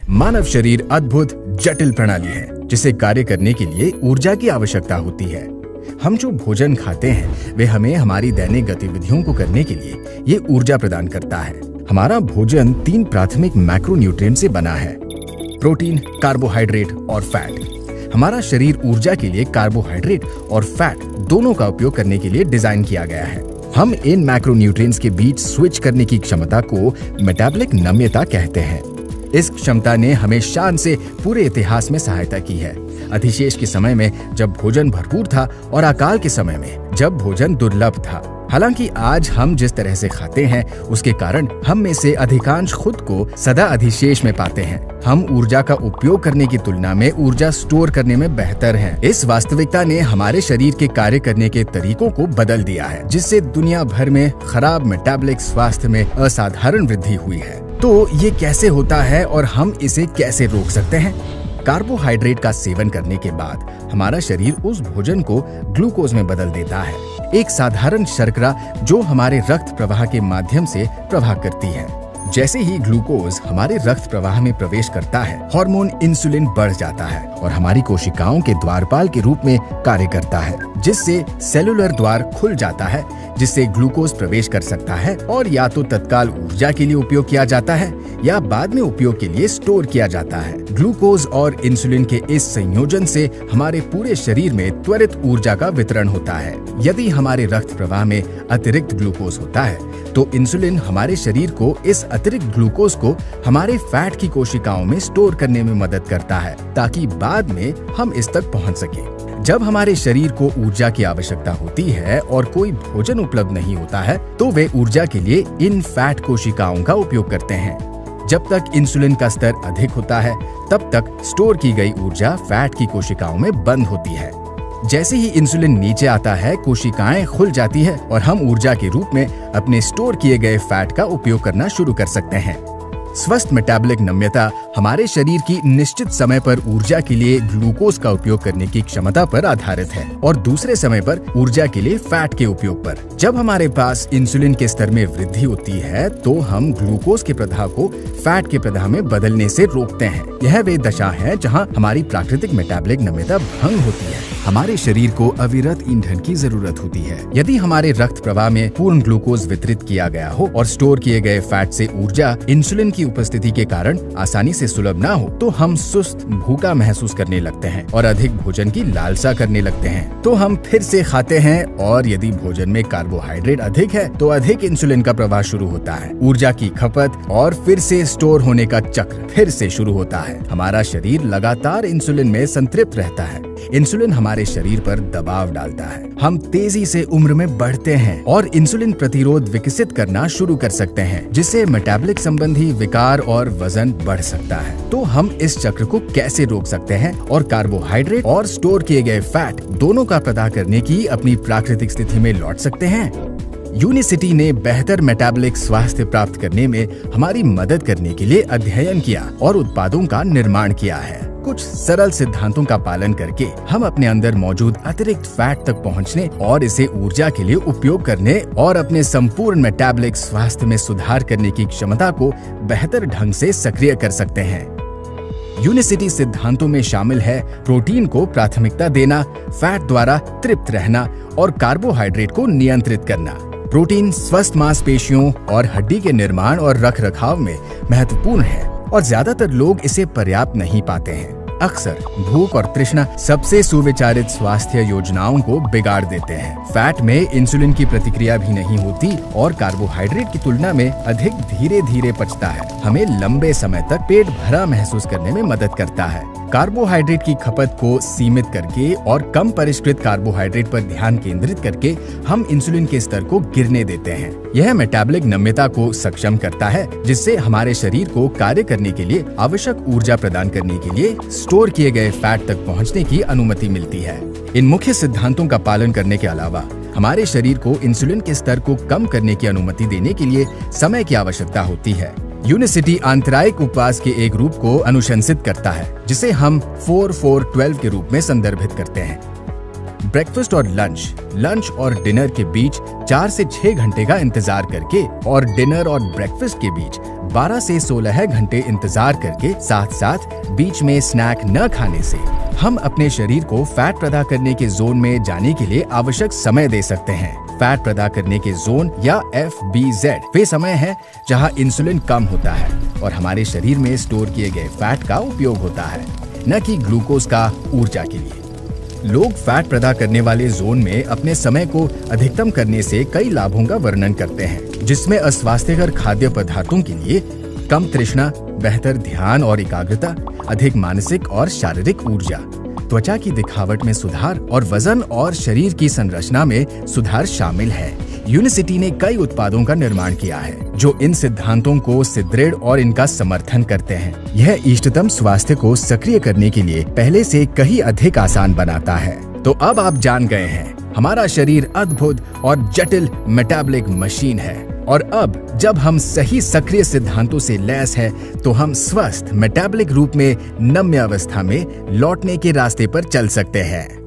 मानव शरीर अद्भुत जटिल प्रणाली है जिसे कार्य करने के लिए ऊर्जा की आवश्यकता होती है। हम जो भोजन खाते हैं वे हमें हमारी दैनिक गतिविधियों को करने के लिए ये ऊर्जा प्रदान करता है। हमारा भोजन 3 प्राथमिक मैक्रोन्यूट्रिएंट से बना है: प्रोटीन, कार्बोहाइड्रेट और फैट। हमारा शरीर ऊर्जा के लिए कार्बोहाइड्रेट और फैट दोनों का उपयोग करने के लिए डिजाइन किया गया है। हम इन मैक्रोन्यूट्रिएंट्स के बीच स्विच करने की क्षमता को मेटाबॉलिक नम्यता कहते हैं। इस क्षमता ने हमें शान से पूरे इतिहास में सहायता की है। अधिशेष के समय में जब भोजन भरपूर था और अकाल के समय में जब भोजन दुर्लभ था। हालांकि आज हम जिस तरह से खाते हैं उसके कारण हम में से अधिकांश खुद को सदा अधिशेष में पाते हैं। हम ऊर्जा का उपयोग करने की तुलना में ऊर्जा स्टोर करने में बेहतर हैं। इस वास्तविकता ने हमारे शरीर के कार्य करने के तरीकों को बदल दिया है, जिससे दुनिया भर में खराब मेटाबॉलिक स्वास्थ्य में असाधारण वृद्धि हुई है। तो ये कैसे होता है और हम इसे कैसे रोक सकते हैं? कार्बोहाइड्रेट का सेवन करने के बाद हमारा शरीर उस भोजन को ग्लूकोज में बदल देता है, एक साधारण शर्करा जो हमारे रक्त प्रवाह के माध्यम से प्रवाह करती है। जैसे ही ग्लूकोज हमारे रक्त प्रवाह में प्रवेश करता है, हार्मोन इंसुलिन बढ़ जाता है और हमारी कोशिकाओं के द्वारपाल के रूप में कार्य करता है, जिससे सेलुलर द्वार खुल जाता है, जिससे ग्लूकोज प्रवेश कर सकता है और या तो तत्काल ऊर्जा के लिए उपयोग किया जाता है या बाद में उपयोग के लिए स्टोर किया जाता है। ग्लूकोज और इंसुलिन के इस संयोजन से हमारे पूरे शरीर में त्वरित ऊर्जा का वितरण होता है। यदि हमारे रक्त प्रवाह में अतिरिक्त ग्लूकोज होता है तो इंसुलिन हमारे शरीर को इस अतिरिक्त ग्लूकोज को हमारे फैट की कोशिकाओं में स्टोर करने में मदद करता है, ताकि बाद में हम इस तक पहुंच सके। जब हमारे शरीर को ऊर्जा की आवश्यकता होती है और कोई भोजन उपलब्ध नहीं होता है तो वे ऊर्जा के लिए इन फैट कोशिकाओं का उपयोग करते हैं। जब तक इंसुलिन का स्तर अधिक होता है तब तक स्टोर की गई ऊर्जा फैट की कोशिकाओं में बंद होती है। जैसे ही इंसुलिन नीचे आता है, कोशिकाएं खुल जाती है और हम ऊर्जा के रूप में अपने स्टोर किए गए फैट का उपयोग करना शुरू कर सकते हैं। स्वस्थ मेटाबॉलिक नम्यता हमारे शरीर की निश्चित समय पर ऊर्जा के लिए ग्लूकोज का उपयोग करने की क्षमता पर आधारित है और दूसरे समय पर ऊर्जा के लिए फैट के उपयोग पर। जब हमारे पास इंसुलिन के स्तर में वृद्धि होती है तो हम ग्लूकोज के प्रदाह को फैट के प्रदाह में बदलने से रोकते हैं। यह वे दशा है जहाँ हमारी प्राकृतिक मेटाबॉलिक नम्यता भंग होती है। हमारे शरीर को अविरत ईंधन की जरूरत होती है। यदि हमारे रक्त प्रवाह में पूर्ण ग्लूकोज वितरित किया गया हो और स्टोर किए गए फैट से ऊर्जा इंसुलिन की उपस्थिति के कारण आसानी से सुलभ ना हो तो हम सुस्त, भूखा महसूस करने लगते हैं और अधिक भोजन की लालसा करने लगते हैं। तो हम फिर से खाते हैं और यदि भोजन में कार्बोहाइड्रेट अधिक है तो अधिक इंसुलिन का प्रवाह शुरू होता है। ऊर्जा की खपत और फिर से स्टोर होने का चक्र फिर से शुरू होता है। हमारा शरीर लगातार इंसुलिन में संतृप्त रहता है। इंसुलिन हमारे शरीर पर दबाव डालता है। हम तेजी से उम्र में बढ़ते हैं और इंसुलिन प्रतिरोध विकसित करना शुरू कर सकते हैं, जिससे मेटाबॉलिक संबंधी विकार और वजन बढ़ सकता है। तो हम इस चक्र को कैसे रोक सकते हैं और कार्बोहाइड्रेट और स्टोर किए गए फैट दोनों का प्रदाह करने की अपनी प्राकृतिक स्थिति में लौट सकते हैं? यूनिसिटी ने बेहतर मेटाबॉलिक स्वास्थ्य प्राप्त करने में हमारी मदद करने के लिए अध्ययन किया और उत्पादों का निर्माण किया है। कुछ सरल सिद्धांतों का पालन करके हम अपने अंदर मौजूद अतिरिक्त फैट तक पहुंचने और इसे ऊर्जा के लिए उपयोग करने और अपने संपूर्ण मेटाबॉलिक स्वास्थ्य में सुधार करने की क्षमता को बेहतर ढंग से सक्रिय कर सकते हैं। यूनिसिटी सिद्धांतों में शामिल है प्रोटीन को प्राथमिकता देना, फैट द्वारा तृप्त रहना और कार्बोहाइड्रेट को नियंत्रित करना। प्रोटीन स्वस्थ मांसपेशियों और हड्डी के निर्माण और रखरखाव में महत्वपूर्ण है और ज्यादातर लोग इसे पर्याप्त नहीं पाते हैं। अक्सर भूख और तृष्णा सबसे सुविचारित स्वास्थ्य योजनाओं को बिगाड़ देते हैं। फैट में इंसुलिन की प्रतिक्रिया भी नहीं होती और कार्बोहाइड्रेट की तुलना में अधिक धीरे धीरे पचता है। हमें लंबे समय तक पेट भरा महसूस करने में मदद करता है। कार्बोहाइड्रेट की खपत को सीमित करके और कम परिष्कृत कार्बोहाइड्रेट पर ध्यान केंद्रित करके हम इंसुलिन के स्तर को गिरने देते हैं। यह मेटाबॉलिक नम्यता को सक्षम करता है, जिससे हमारे शरीर को कार्य करने के लिए आवश्यक ऊर्जा प्रदान करने के लिए स्टोर किए गए फैट तक पहुंचने की अनुमति मिलती है। इन मुख्य सिद्धांतों का पालन करने के अलावा हमारे शरीर को इंसुलिन के स्तर को कम करने की अनुमति देने के लिए समय की आवश्यकता होती है। यूनिसिटी आंतरायिक उपवास के एक रूप को अनुशंसित करता है, जिसे हम 4-4-12 के रूप में संदर्भित करते हैं। ब्रेकफास्ट और लंच और डिनर के बीच 4 से 6 घंटे का इंतजार करके और डिनर और ब्रेकफास्ट के बीच 12 से 16 घंटे इंतजार करके साथ साथ बीच में स्नैक न खाने से हम अपने शरीर को फैट पैदा करने के जोन में जाने के लिए आवश्यक समय दे सकते हैं। फैट पैदा करने के जोन या FBZ वे समय है जहां इंसुलिन कम होता है और हमारे शरीर में स्टोर किए गए फैट का उपयोग होता है, न कि ग्लूकोज का ऊर्जा के लिए। लोग फैट पैदा करने वाले जोन में अपने समय को अधिकतम करने से कई लाभों का वर्णन करते हैं, जिसमें अस्वास्थ्यकर खाद्य पदार्थों के लिए कम तृष्णा, बेहतर ध्यान और एकाग्रता, अधिक मानसिक और शारीरिक ऊर्जा, त्वचा की दिखावट में सुधार और वजन और शरीर की संरचना में सुधार शामिल है। यूनिसिटी ने कई उत्पादों का निर्माण किया है जो इन सिद्धांतों को सुदृढ़ और इनका समर्थन करते हैं। यह इष्टतम स्वास्थ्य को सक्रिय करने के लिए पहले से कहीं अधिक आसान बनाता है। तो अब आप जान गए हैं, हमारा शरीर अद्भुत और जटिल मेटाबॉलिक मशीन है और अब जब हम सही सक्रिय सिद्धांतों से लैस है तो हम स्वस्थ मेटाबॉलिक रूप में नम्य अवस्था में लौटने के रास्ते पर चल सकते हैं।